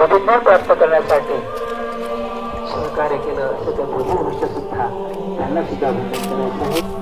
अभिमान प्राप्त करण्यासाठी सहकार्य केलं असं त्या प्रभू वृक्ष सुद्धा त्यांना सुद्धा अभिमान करायचं आहे.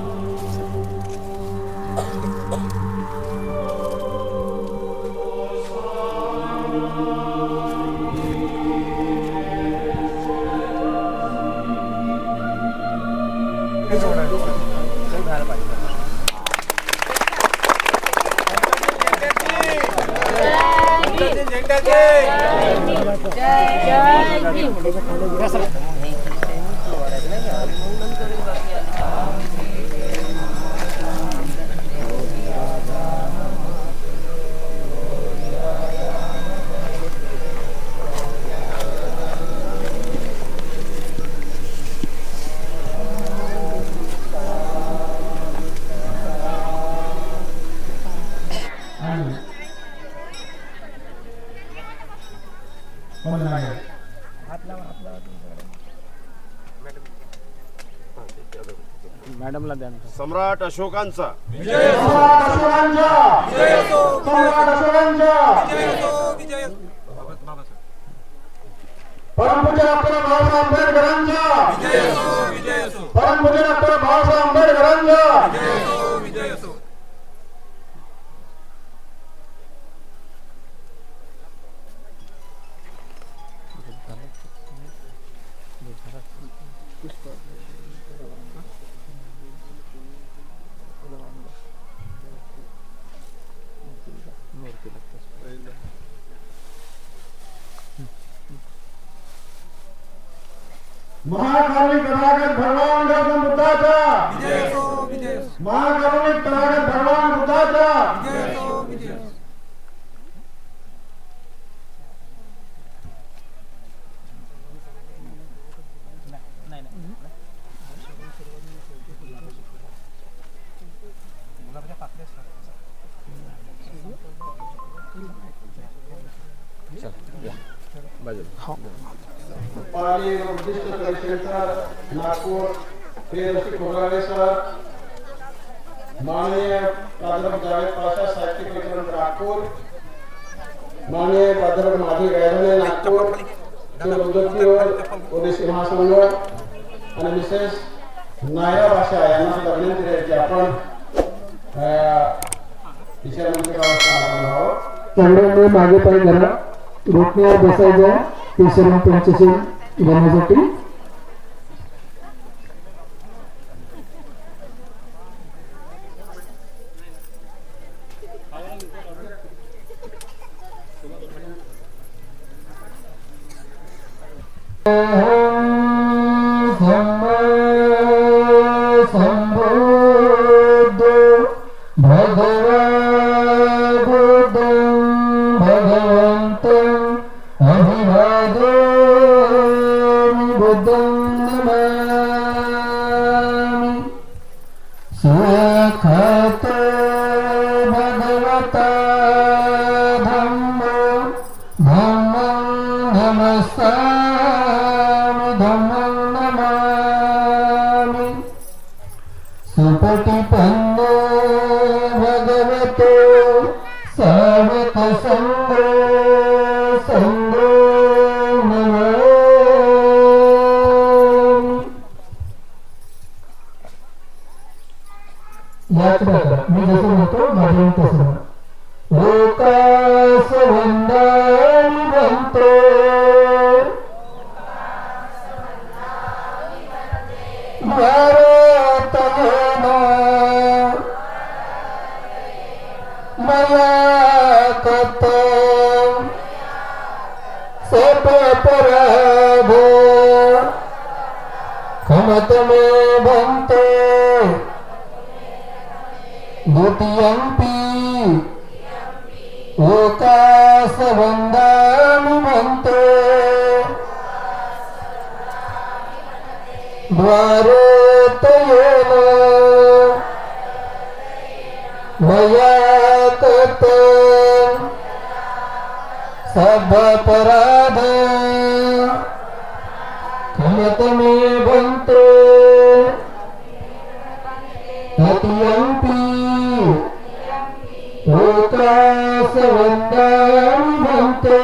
मॅडमला द्या. सम्राट अशोकांचा परमपूज्य डॉक्टर बाबासाहेब आंबेडकरांचा परमपूज्य डॉक्टर बाबासाहेब आंबेडकरांचा महाकारुणिक तथागत भगवान गौतम बुद्धाचा महाकारुणिक तथागत भगवान बुद्धाचा पाली बुद्धिस्ट परिषदेचा नागपूर प्रियदर्शी कोगराळे सर, माननीय प्राध्यापक जावेद पाशा साहित्य परिषद नागपूर, माननीय प्राध्यापक माधवी गायधने नागपूर, ओबीसी महासंघ आणि मिसेस नाया भाषा यांना सुद्धा विनंती आहे की आपण विषयामध्ये सगळ्यांनी मागे पाय करा, रोखण्यावर बसायचं तिसऱ्या पंचशील घेण्यासाठी. मी जसं म्हणतो माझ्या तसं लोकास वंदनी म्हणतो भारत मया कत सब पराध खमत में बनते द्वितीयंपी ओकास वंदनी म्हणतो द्वारतयेन मया कृतं सर्वापराध क्षमतमे भन्ते तत्यंपि लोकासवन्दानि भन्ते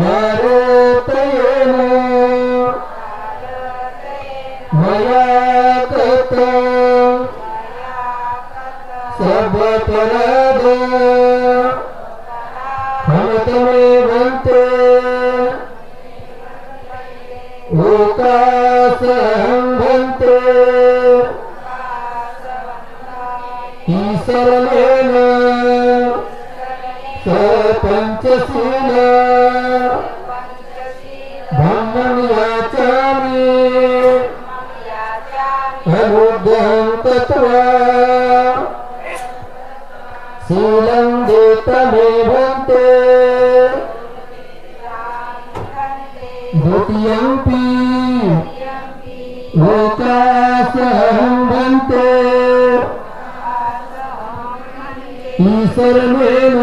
भारतेन मया कृतं सर्वापराध क्षमतमे भन्ते लोकासहं भन्ते ईश्वरेण सपञ्चशील धम्मं याचामि अनुग्रहं कृत्वा शीलं देतमे भन्ते द्वितीयंपि लोकासहं भन्ते ईश्वरेण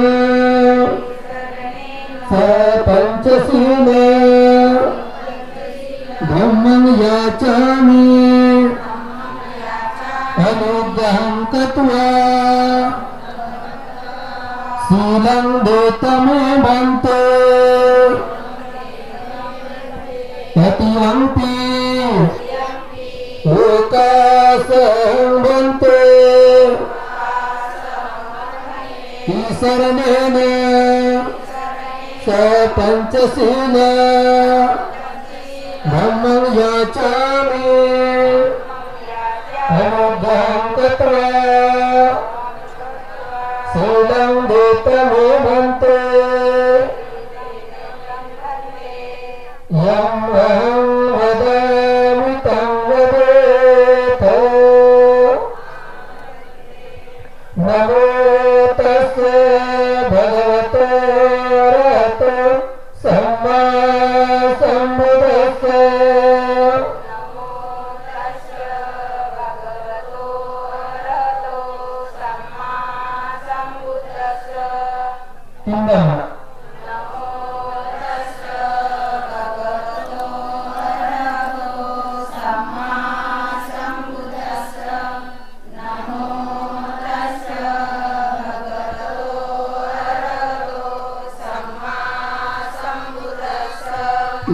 सपञ्चशील धम्मं याचामि अनुग्रहं कृत्वा शीलं देतमे भन्ते तत्यंपि लोकासहं भन्ते ईश्वरेण सपञ्चशील धम्मं याचामि अनुग्रहं कृत्वा शीलं देतमे भन्ते यम् अहं वदामि तं वदेत् नमो तस्य भगवतो अरहतो सम्मा सम्बुद्धस्य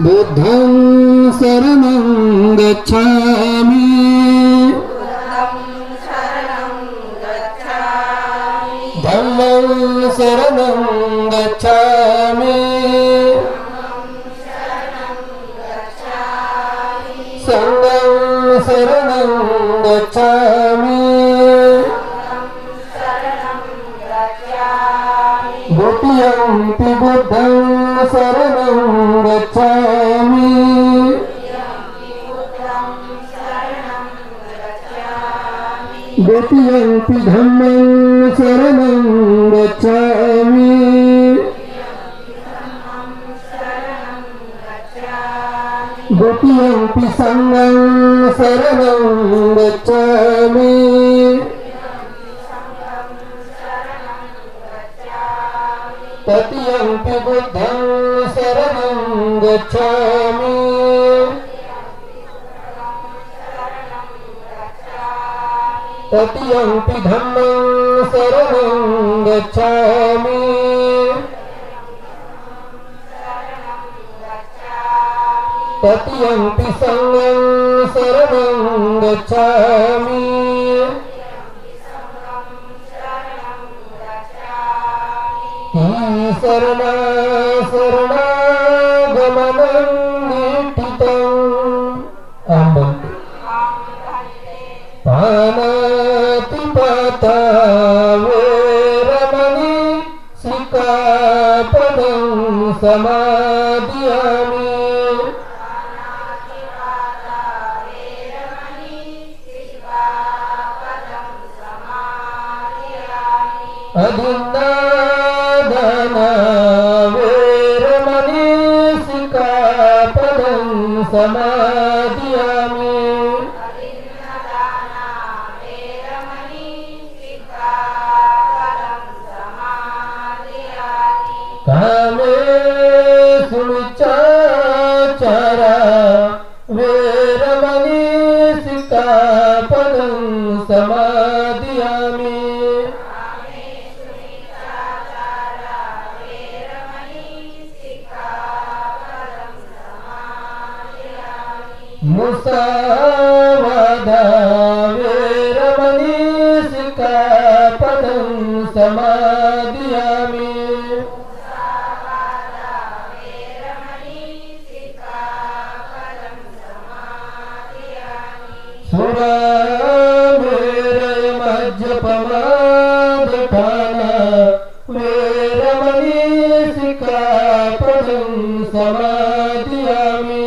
बुद्धं शरणं गच्छामि धम्मं शरणं गच्छामि संघं शरणं गच्छामि द्वितीयंपि बुद्धं शरणं गच्छामि द्वितीयंपि धम्मं शरणं गच्छामि द्वितीयंपि संघं शरणं गच्छामि तत्यंपि बुद्धं शरणं गच्छामि तत्यंपि धम्मं शरणं गच्छामि तत्यंपि संघं शरणं गच्छामि शरणा शरणागमनं दीक्षितम् अम्बन्ते पानातिपाता वेरमणि सिक्खापदं समादयामि अदिन्नादाना वेरमणि सिक्खा समाधियामि कामेषु मिच्छाचारा वेरमणि सिक्खापदं समाधियामि मुसावादा वेरमणि सिक्खापदं समाधियामि सुरामेरय मज्जपमादठाना वेरमणि सिक्खापदं समाधियामि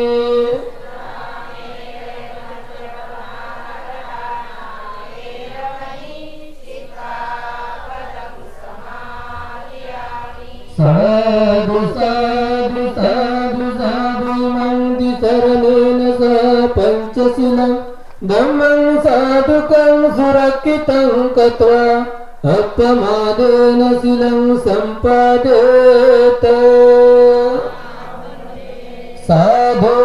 साधु साधु साधु साधु मन्दितरणेन सह पञ्चशीलं धम्मं साधुकं सुरक्षितं कृत्वा अपमादेन शीलं सम्पादेत साधु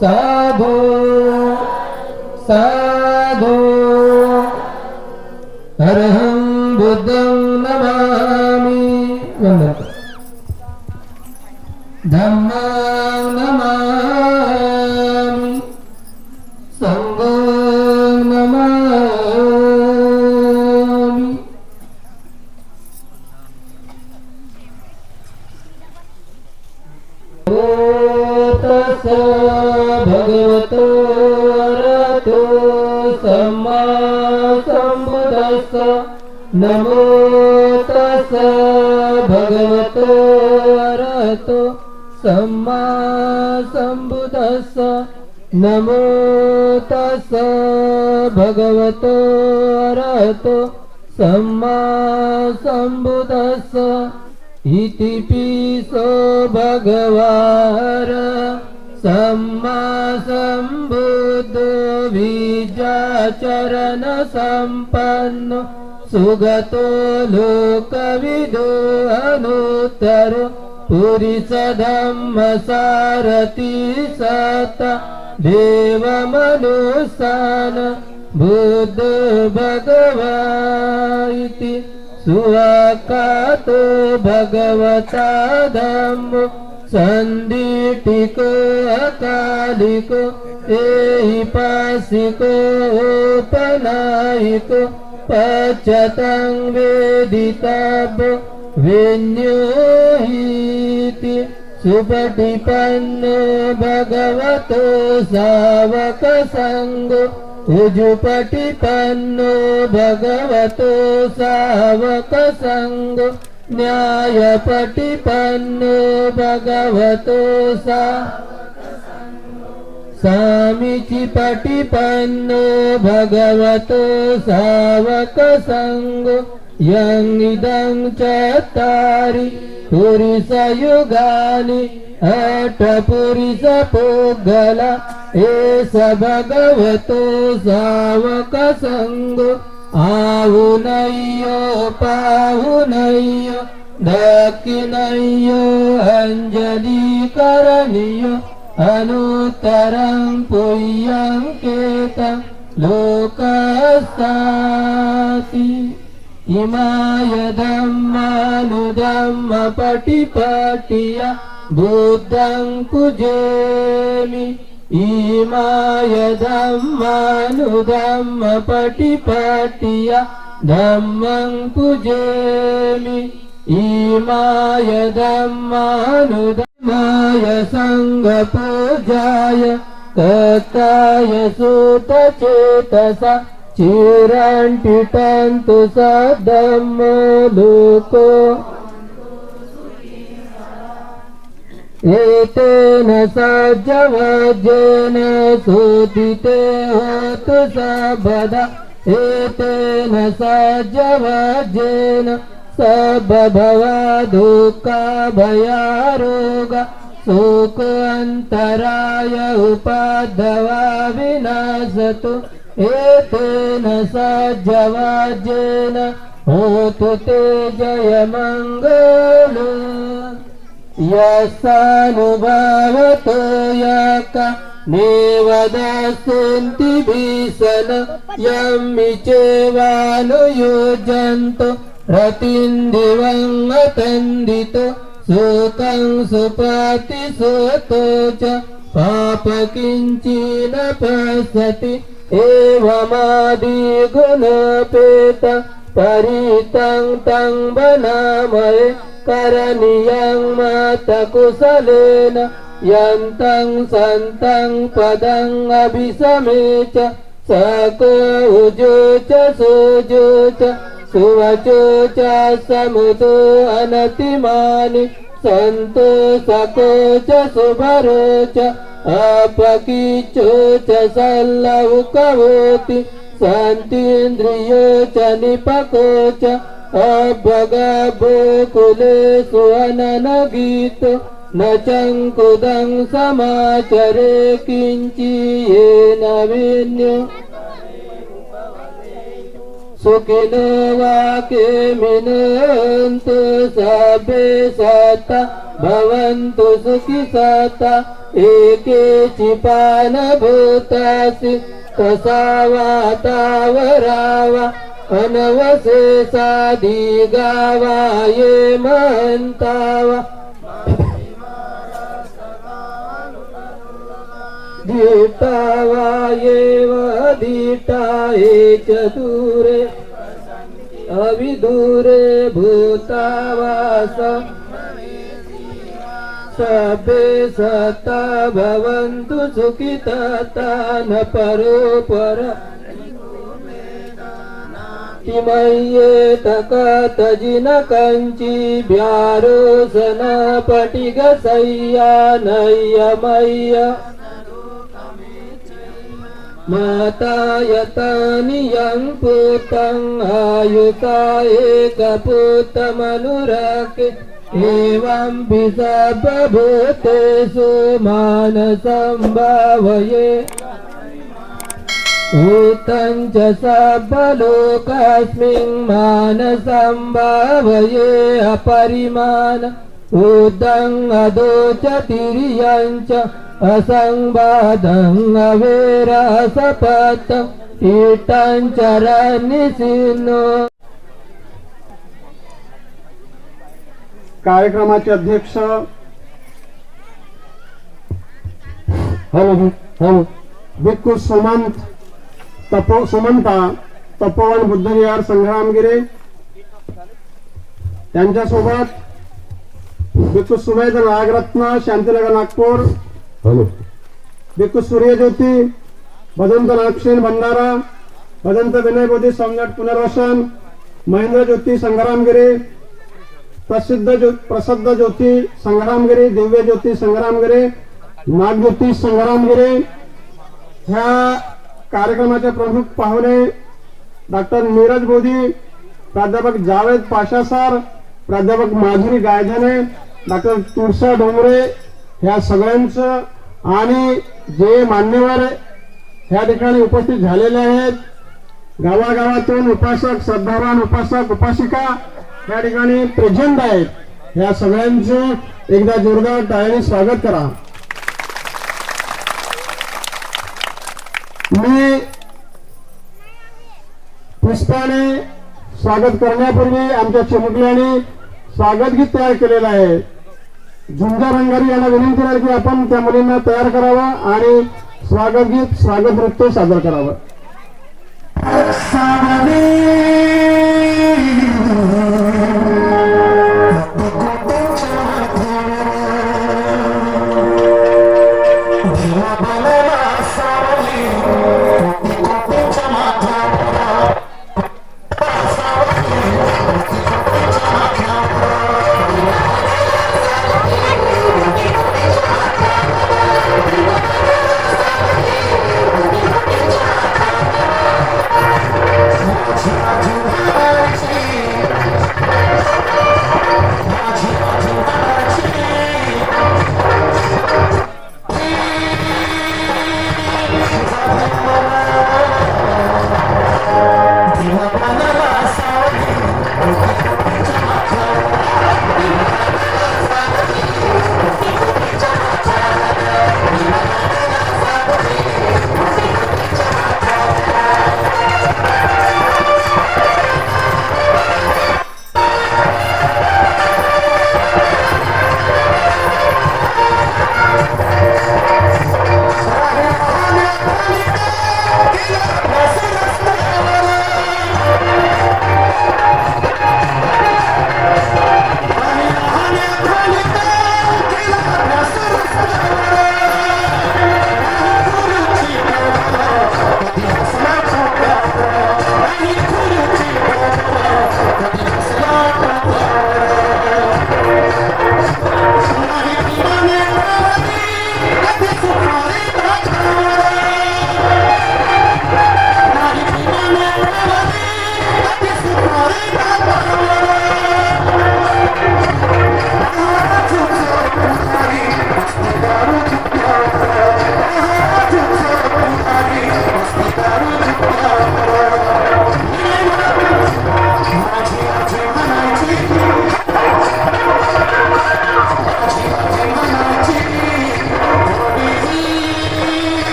साधु साधु अरहं बुद्धं नमामि धम्मं नमामि संघं नमामि तस्य भगवतो अरहतो सम्मा सम्बुद्धस्स नमो तस्य भगवतो अरहतो सम्मा सम्बुद्धस्स नमो तस्य भगवतो अरहतो सम्मा सम्बुद्धस्स इति पिसो भगवार सम्मा सम्बुद्धो विद्याचरण सम्पन्नो सुगतो लोकविदो अनुत्तरो पुरुष धम्म सारथि सता देवमनुष्यान बुद्ध भगवा इति सुवाकातो भगवता धम्मो संदीटिको अकालिको एहिपासिको उपनायिको पच्यतं वेदितव्यो विन्योहीति सुपटिपन्नो भगवतो सावक संगो उजुपटिपन्नो भगवतो सावक संगो न्यायपटिपन्नो भगवतो सामीचिपटिपन्नो भगवतो सावक संगो यं इदं चत्तारि पुरुषयुगानि अष्टपुरुषपुद्गला एष भगवतो सावक संगो आहुनय्यो पाहुनय्यो दक्षिणय्यो अंजलिकरणीयो अनुत्तरं पुय्यं केतं लोकस्ताति इमाय धम्मानुधम्मपटिपटिया बुद्धं पूजयामि इमाय धम्मानुधम्मपटिपटिया धम्मं पूजयामि इमाय धम्मानुधम्माय संघपूजाय तताय सुतचेतसा चिरंटिटन्तु सद्धम्मो लोको एतेन सज्जवज्जेन सुदिते होतु सबदा एतेन सज्जवज्जेन सबभवा दुःखा भयारोगा सुख अंतराय उपाधवा विनाशतु एतेन सज्जवाज्येन होतु ते जय मंगल यस्सानुभावतो याका नेवदास्यन्ति भीषण यम्मिचेवानुयुज्यन्तो रतिं दिवं अतन्दितो सुखं सुपातिसुतो च पापकिञ्चिन पश्यति एवमादिगुणपेत परितं तं वनामये करणीयं मतकुशलेन यन्तं सन्तं पदं अभिसमे च सको उजो च सुजो च सुवचो च समुदो अनतिमानि सन्तो सको च सुभरो च अपकीचो च सल्लवकवोति सन्तीन्द्रियो च निपको च अभगबोकुलेषु अननगीतो न चङ्कुदं समाचरे किञ्चियेन विन्यो सुखिनो वाक्यमिनन्तु सभे सता भवन्तु सुखी सता एके चिपानभूतासि तसा वातावरावा अनवशेषाधिगावा ये महन्तावा धीटावा येव धीटा ये चतुरे अविदूरे भूतावास सबे सता भवन्तु सुखिता न परोपर किमय्येत कतजिन कंची भ्यारोसन पटिग सय्या नय्यमय्य माता यतनियं पुतं आयुता एकपुतमनुरके एवं विसर्वभूतेषु मानसं भावये भूतं च सर्वलोकस्मिन् मानसं भावये अपरिमाण उदं अधो च तिर्यं च असंवादं अवेरसपतं कीटं चरनिसिनो कार्यक्रमाचे अध्यक्ष भिक्खू सुमंता तपोवन बुद्धविहार संग्रामगिरी त्यांच्यासोबत भिक्खू सुमेध नागरत्न शांतीनगर नागपूर भिक्खू सूर्यज्योती भदंत नागसेन भंडारा भदंत विनय बोधी संघट पुनर्वसन महेंद्र ज्योती संग्रामगिरी प्रसिद्ध ज्योती संग्रामगिरी दिव्य ज्योती संग्रामगिरी नागज्योती संग्रामगिरी ह्या कार्यक्रमाचे प्रमुख पाहुणे डॉक्टर नीरज बोधी प्राध्यापक जावेद पाशा सर प्राध्यापक माधुरी गायधने डॉक्टर तुळसा डोंगरे ह्या सगळ्यांचं आणि जे मान्यवर ह्या ठिकाणी उपस्थित झालेले आहेत गावागावातून उपासक श्रद्धावान उपासक उपासिका या ठिकाणी प्रेझेंट आहेत ह्या सगळ्यांचं एकदा जोरदार टाळ्याने स्वागत करा। मी पुष्पाने स्वागत करण्यापूर्वी आमच्या चिमुकल्याने स्वागत गीत तयार केलेलं आहे। झुंजा रंगारी यांना विनंती आहे की आपण त्या मुलींना तयार करावं आणि स्वागत गीत स्वागत नृत्य सादर करावं।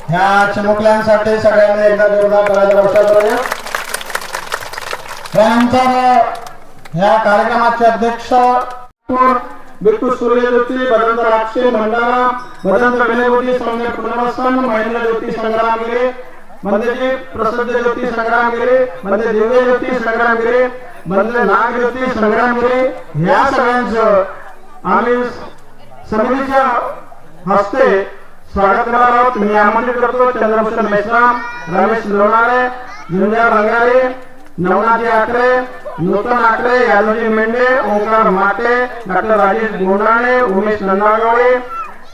ह्या चिमुकल्यांसाठी सगळ्यांनी एकदा जोरदार करायचा गोष्ट करूया. त्यानंतर ह्या कार्यक्रमाचे अध्यक्ष बिरकू सूर्यज्योती भदंत राक्षे भंडारा भदंत गणेशोती संघ पुनर्वसन महेंद्र ज्योती संग्राम गिरे म्हणजे प्रसिद्ध ज्योती संग्राम गिरे म्हणजे दिव्य ज्योती संग्राम गिरे म्हणजे नाग ज्योती संग्राम गिरे ह्या सगळ्यांचं आम्ही समितीच्या हस्ते स्वागत करणार आहोत. मी आमंत्रित करतो चंद्रभूषण मेश्राम, रमेश लोणारे, झुंजार रंगारे, नवनाथजी आकरे, नूतन आकरे, यादवजी मेंढे, ओंकार माटे, डॉक्टर राजेश गोंडाणे, उमेश नंदागवळे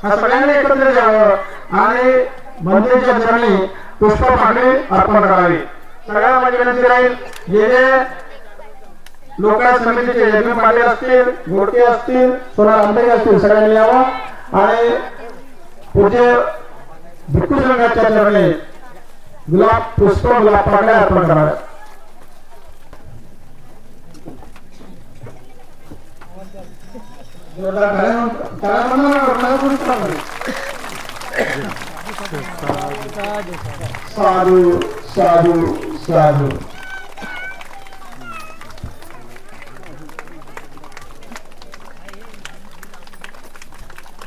हा सगळ्यांनी एकत्र यावं आणि बंधूंच्या चरणी पुष्प पाकळी अर्पण करावी. सगळ्यांना माझी विनंती राहील, जे जे लोक समितीचे जयभीम पाटील असतील, गोडके असतील, सोनार आंबेडकर असतील सगळ्यांनी यावं आणि पूज्य भिक्खू संघाच्या चरणी पुष्प गुलाब पाकळ्या अर्पण कराव्या. साधू साधू साधू.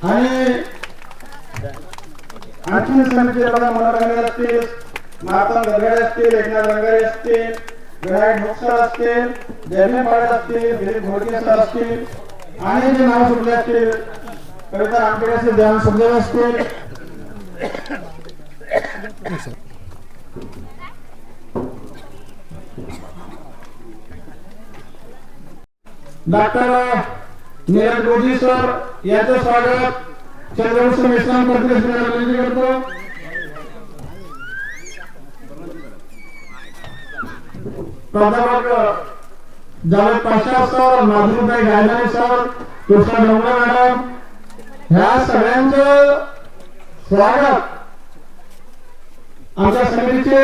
आणि आणखी समितीचे बघा मनोरंजन असतील, मातम गरगडे असतील, एकनाथ रंगारे असतील, विनायक भोक्सर असतील, जयभीम पाटील असतील, दिलीप घोडके सर असतील आणि जे नाव सुटले असतील कविता आमटेकर असतील, देवान सुखदेव असतील. डॉक्टर नीरज बोधी सर यांचं स्वागत चंद्रभूषण मेश्राम करते करतो. प्राध्यापक Javed Pasha sir, माधुरीताई गायधानी sir, Krishna Dongre madam ह्या सगळ्यांचं स्वागत आमच्या समितीचे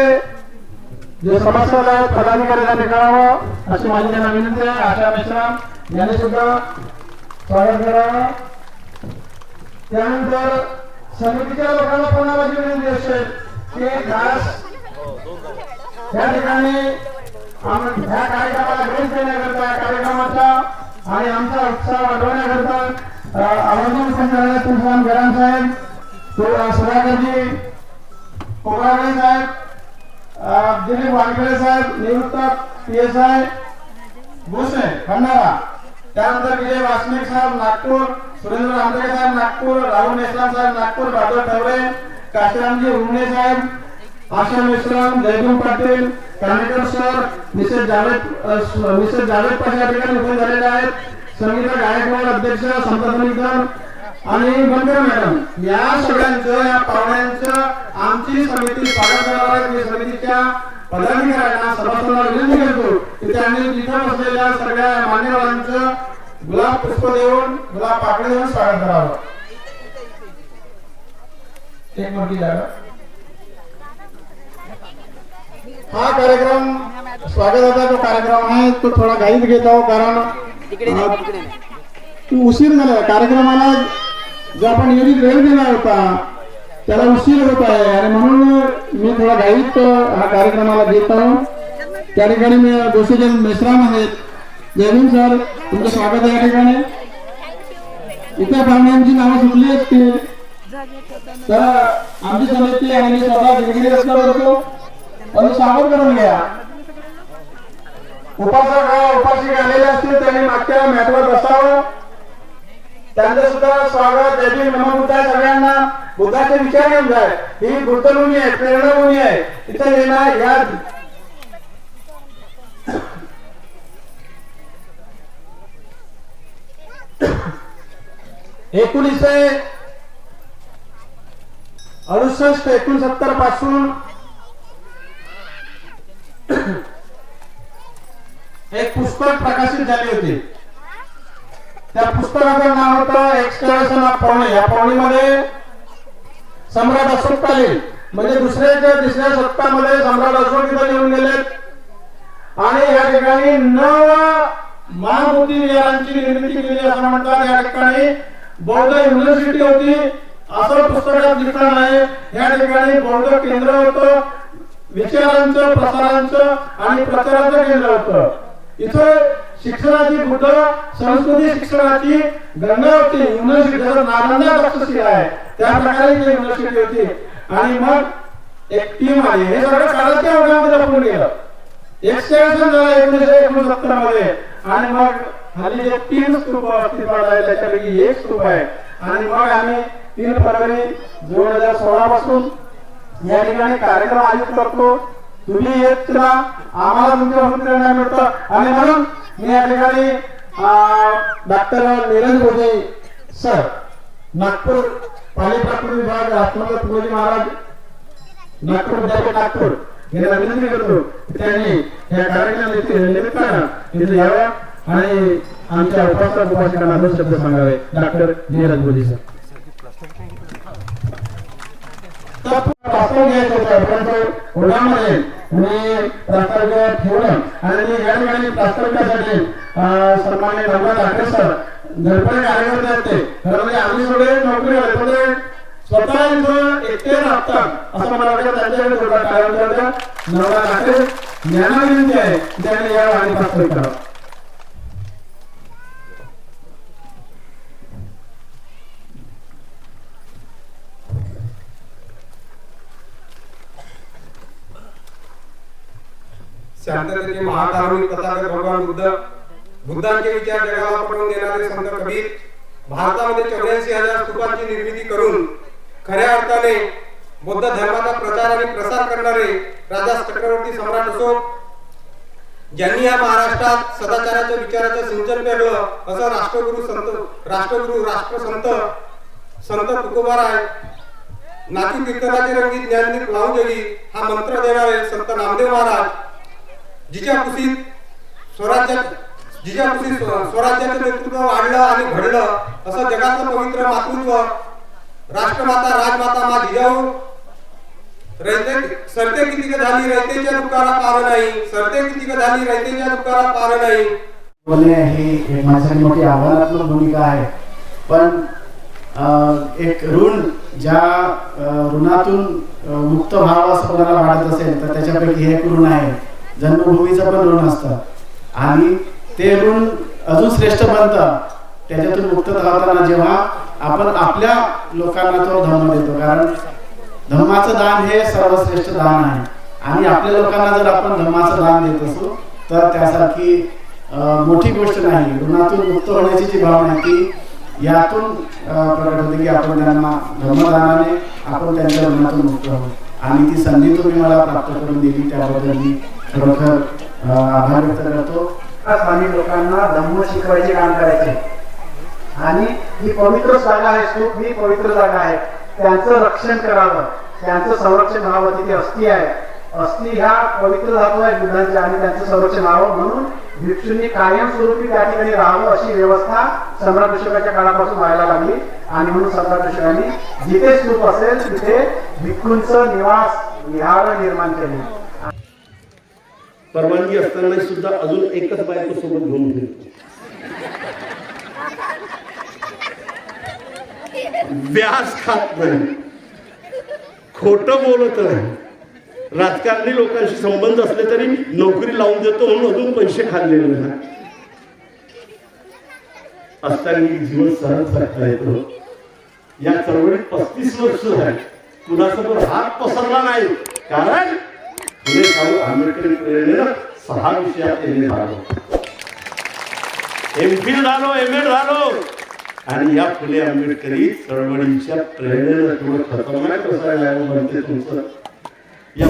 जे सभासद आहेत पदाधिकारी त्यांनी करावं अशी माझी त्यांना विनंती आहे. आशा मेश्राम यांनी सुद्धा स्वागत करावं. त्यानंतर समितीच्या लोकांना पुन्हा माझी विनंती असेल की खास या ठिकाणी ह्या कार्यक्रमाला भेट देण्याकरता कार्यक्रमाचा आणि आमचा उत्साह वाढवण्याकरता आवर्जून संचालक तुलसीराम गराम साहेब, सुधाकरजी कोकराळे साहेब, दिलीप वानखेडे साहेब निवृत्त PSI भोसले भंडारा, त्यानंतर विजय वासनिक साहेब नागपूर, सुरेंद्र आंबेडकर साहेब नागपूर, राहुल मेश्राम साहेब नागपूर, बहादूर ठवरे, काशीरामजी उमने साहेब, आशा मेश्राम, जयभीम पाटील, कानेकर सर, मिसेस जावेद पाशा ठिकाणी उपस्थित झालेले आहेत. संगीता गायकवाड अध्यक्ष संतनिकेतन आणि बंकर मॅडम या सगळ्यांचं या पाहुण्यांचं आमची समिती स्वागत करणार आहे. मी समितीच्या पदाधिकाऱ्यांना सभासदांना विनंती करतो की त्यांनी तिथं बसलेल्या सगळ्या मान्यवरांचं गुलाब पुष्प देऊन गुलाब पाकळी देऊन स्वागत करावं. एक मोठी जागा. हा कार्यक्रम स्वागताचा जो कार्यक्रम आहे तो थोडा घाईत घेत आहोत कारण उशीर झाला कार्यक्रमाला जो आपण नियोजित वेळ दिला होता त्याला उशीर होत आहे आणि म्हणून मी थोडा घाईत हा कार्यक्रमाला घेत आहोत. त्या ठिकाणी मी जोशीजन मेश्राम आहेत. जयभीम सर तुमचं स्वागत आहे. या ठिकाणी इतर पाहुण्यांची नावं सुटली असतील तर आमची समिती आणि मी स्वतः दिलगिरी व्यक्त करतो पण स्वागत करून घ्या. उपासक आलेले असतील त्यांनी मागच्या मॅटवर बसावं. त्यांचं सुद्धा स्वागत. जयभीम नमो बुद्धाय. सगळ्यांना बुद्धाचे विचार घेऊन जाय. ही गुंतवणूक आहे, प्रेरणाभूमी आहे. इथे येणार या 1968-69 पासून एक पुस्तक प्रकाशित झाली होती. त्या पुस्तकाचं नाव होतं एक्सकॅव्हेशन ऑफ पवनी. या पवनीमध्ये सम्राट अशोककालीन म्हणजे तिसऱ्या शतकामध्ये सम्राट अशोक इथं येऊन गेलेत आणि या ठिकाणी 9 महामूर्ती विहारांची निर्मिती केली असं म्हणतात. या ठिकाणी बौद्ध युनिव्हर्सिटी होती असं पुस्तकात लिखाण आहे. या ठिकाणी बौद्ध केंद्र होतं, विचारांचं, प्रसारांचं आणि प्रचाराचं केंद्र होतं. इथे शिक्षणाची बुद्ध संस्कृती शिक्षणाची गंगावती युनिव्हर्सिटी नालंदा तक्षशिला आहे त्या प्रकारे ती युनिव्हर्सिटी होती. आणि मग एक टीम आली. हे सगळं काळाच्या ओघामध्ये लपून गेलं. एक्सटेन्शन झालं 1969 मध्ये. आणि मग हल्ली जे 3 स्तूप अस्तित्वात आहे त्याच्यापैकी एक स्तूप आहे. आणि मग आम्ही 3 फरवरी 2016 पासून या ठिकाणी कार्यक्रम आयोजित करतो. तुम्ही येत राहा, आम्हाला तुमच्या प्रेरणा मिळतं. आणि म्हणून मी या ठिकाणी डॉक्टर नीरज बोधे सर, नागपूर पालिका विभाग आत्मदत्त तुकोजी महाराज, नागपूर विद्यापीठ नागपूर यांना विनंती करतो त्यांनी या कार्यक्रमानिमित्तानं तिथे यावं आणि आमच्या उपासकांना 2 शब्द सांगावे. डॉक्टर नीरज बोधे सर. उन्हामध्ये मी प्रास्ताविक ठेवलं आणि या ठिकाणी प्रास्ताविकासाठी सन्माननीय नवनाथ ठाकरे सर धडपडे कार्यकर्ते आहेत. ते खरं म्हणजे आम्ही सगळे नोकरी होते स्वतः इथं एकटे राहतात असं मला वाटतं. त्यांच्याकडे थोडा टाइम द्यायचा. नवनाथ ठाकरे यांना विनंती आहे त्यांनी यावं आणि प्रास्ताविक करावं. शांततेचे महाकारुणिक तथागत भगवान बुद्धांचे विचार जगाला पटवून देणारे संत कबीर भारतामध्ये 84,000 स्तूपांची निर्मिती करून खऱ्या अर्थाने बौद्ध धर्माचा प्रचार आणि प्रसार करणारे राजा चक्रवर्ती सम्राट असो, ज्यांनी या महाराष्ट्रात सदाचाराच्या विचाराचं सिंचन पेरलं असं राष्ट्रसंत तुकोबाराय नाती कीर्तनाची रंगीत ज्ञानदीप लावून गेली हा मंत्र देणारे संत नामदेव महाराज, जिच्या कुशीत स्वराज्याचं नेतृत्व वाढलं आणि घडलं असं जगाचं पवित्र मातृत्व राष्ट्रमाता राजमाता मा जिजाऊ सरते किती झाली रयतेच्या दुःखाला पार नाही, सरते किती झाली रयतेच्या दुःखाला पार नाही. बोलणे ही माझ्यासाठी मोठी आव्हानात्मक भूमिका आहे. पण एक ऋण ज्या ऋणातून मुक्त व्हावं असं कोणाला वाटत असेल तर त्याच्यापैकी हे एक ऋण आहे. जन्मभूमीचं पण ऋण असतं आणि ते ऋण अजून श्रेष्ठ बनतं त्याच्यातून मुक्तता होताना जेव्हा आपण आपल्या लोकांना तो धर्म देतो. कारण धर्माचं दान हे सर्वश्रेष्ठ दान आहे आणि आपल्या लोकांना जर आपण धर्माचं दान देत असू तर त्यासारखी मोठी गोष्ट नाही. ऋणातून मुक्त होण्याची जी भावना आहे ती यातून प्रकट होते की आपण त्यांना धर्मदानाने आपण त्यांच्या ऋणातून मुक्त होऊ. आणि ती संधी तुम्ही मला प्राप्त करून दिली त्याबद्दल मी खरोखर आभार व्यक्त करतो. स्थानिक लोकांना धम्म शिकवायचे काम करायचे आणि ही पवित्र जागा आहे, स्तूप ही पवित्र जागा आहे, त्यांचं रक्षण करावं, त्यांचं संरक्षण व्हावं. तिथे अस्थी आहे, अस्थी ह्या पवित्र धातू आहेत बुद्धांच्या आणि त्यांचं संरक्षण व्हावं म्हणून भिक्षूंनी कायमस्वरूपी त्या ठिकाणी राहावं अशी व्यवस्था सम्राट अशोकाच्या काळापासून व्हायला लागली. आणि म्हणून सम्राट अशोकांनी जिथे स्तूप असेल तिथे भिक्षूंचं निवास विहार निर्माण केले. परवानगी असताना सुद्धा अजून एकच बायको सोबत घेऊन फिरतो. व्यास खात नाही, खोटं बोलत नाही, राजकारणी लोकांशी संबंध असले तरी नोकरी लावून देतो म्हणून अजून पैसे खाल्लेले नाही. असताना जीवन सहज जगता येतो. या चळवळीत 35 वर्ष झाली, कुणासमोर हात पसरला नाही. कारण फुले शाहू आंबेडकरी प्रेरणेनं 6 विषयात एम ए झालो, MPhil झालो, MA झालो. आणि या फुले आंबेडकरी चळवळीच्या प्रेरणेनं थोडं खतरनाक कसं आहे म्हणते तुमचं या